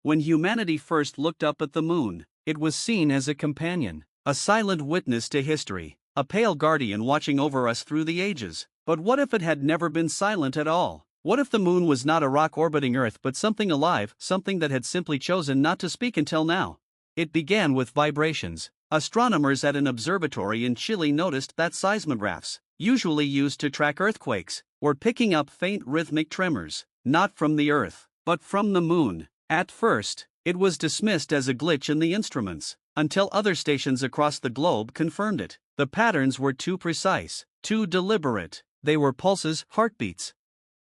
When humanity first looked up at the moon, it was seen as a companion, a silent witness to history, a pale guardian watching over us through the ages. But what if it had never been silent at all? What if the moon was not a rock orbiting Earth but something alive, something that had simply chosen not to speak until now? It began with vibrations. Astronomers at an observatory in Chile noticed that seismographs, usually used to track earthquakes, were picking up faint rhythmic tremors, not from the Earth, but from the moon. At first, it was dismissed as a glitch in the instruments, until other stations across the globe confirmed it. The patterns were too precise, too deliberate. They were pulses, heartbeats.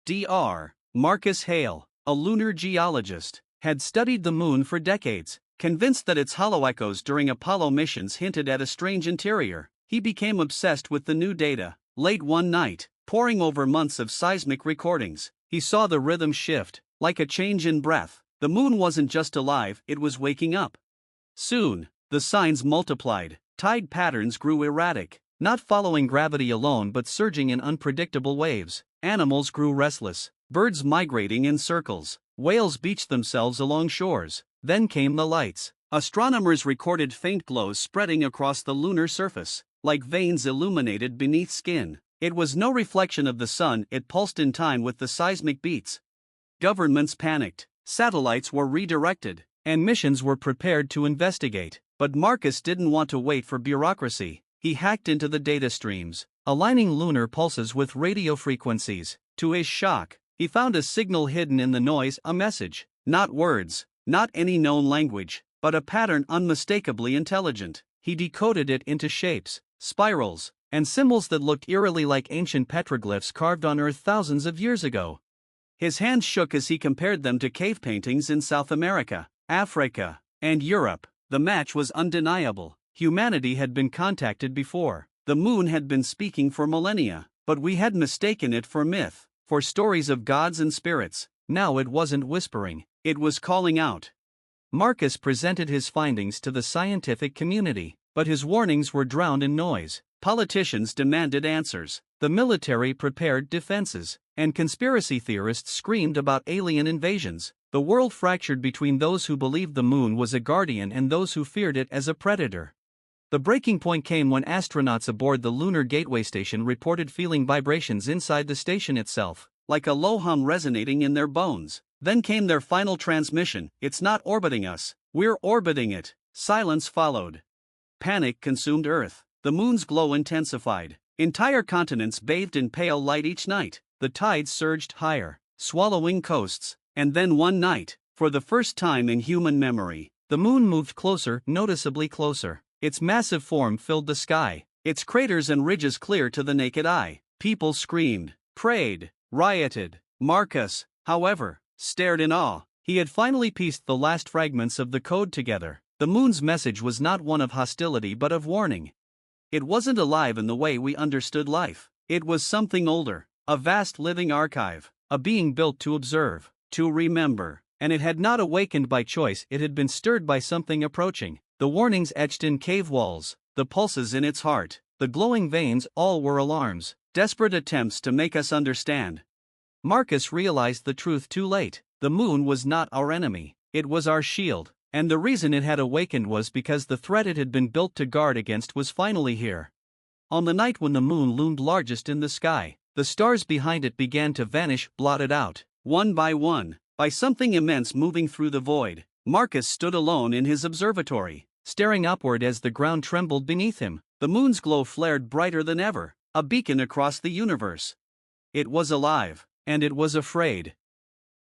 Dr. Marcus Hale, a lunar geologist, had studied the moon for decades. Convinced that its hollow echoes during Apollo missions hinted at a strange interior, he became obsessed with the new data. Late one night, poring over months of seismic recordings, he saw the rhythm shift, like a change in breath. The moon wasn't just alive, it was waking up. Soon, the signs multiplied. Tide patterns grew erratic, not following gravity alone but surging in unpredictable waves. Animals grew restless, birds migrating in circles, whales beached themselves along shores. Then came the lights. Astronomers recorded faint glows spreading across the lunar surface, like veins illuminated beneath skin. It was no reflection of the sun, it pulsed in time with the seismic beats. Governments panicked, satellites were redirected, and missions were prepared to investigate. But Marcus didn't want to wait for bureaucracy. He hacked into the data streams, aligning lunar pulses with radio frequencies. To his shock, he found a signal hidden in the noise, a message. Not words, not any known language, but a pattern unmistakably intelligent. He decoded it into shapes, spirals, and symbols that looked eerily like ancient petroglyphs carved on Earth thousands of years ago. His hands shook as he compared them to cave paintings in South America, Africa, and Europe. The match was undeniable. Humanity had been contacted before. The moon had been speaking for millennia, but we had mistaken it for myth, for stories of gods and spirits. Now it wasn't whispering, it was calling out. Marcus presented his findings to the scientific community, but his warnings were drowned in noise. Politicians demanded answers, the military prepared defenses, and conspiracy theorists screamed about alien invasions. The world fractured between those who believed the moon was a guardian and those who feared it as a predator. The breaking point came when astronauts aboard the Lunar Gateway station reported feeling vibrations inside the station itself, like a low hum resonating in their bones. Then came their final transmission: "It's not orbiting us, we're orbiting it." Silence followed. Panic consumed Earth. The moon's glow intensified. Entire continents bathed in pale light each night. The tides surged higher, swallowing coasts. And then one night, for the first time in human memory, the moon moved closer, noticeably closer. Its massive form filled the sky, its craters and ridges clear to the naked eye. People screamed, prayed, rioted. Marcus, however, stared in awe. He had finally pieced the last fragments of the code together. The moon's message was not one of hostility but of warning. It wasn't alive in the way we understood life. It was something older, a vast living archive, a being built to observe, to remember. And it had not awakened by choice, it had been stirred by something approaching. The warnings etched in cave walls, the pulses in its heart, the glowing veins, all were alarms, desperate attempts to make us understand. Marcus realized the truth too late. The moon was not our enemy, it was our shield, and the reason it had awakened was because the threat it had been built to guard against was finally here. On the night when the moon loomed largest in the sky, the stars behind it began to vanish, blotted out, one, by something immense moving through the void. Marcus stood alone in his observatory, staring upward as the ground trembled beneath him. The moon's glow flared brighter than ever, a beacon across the universe. It was alive, and it was afraid.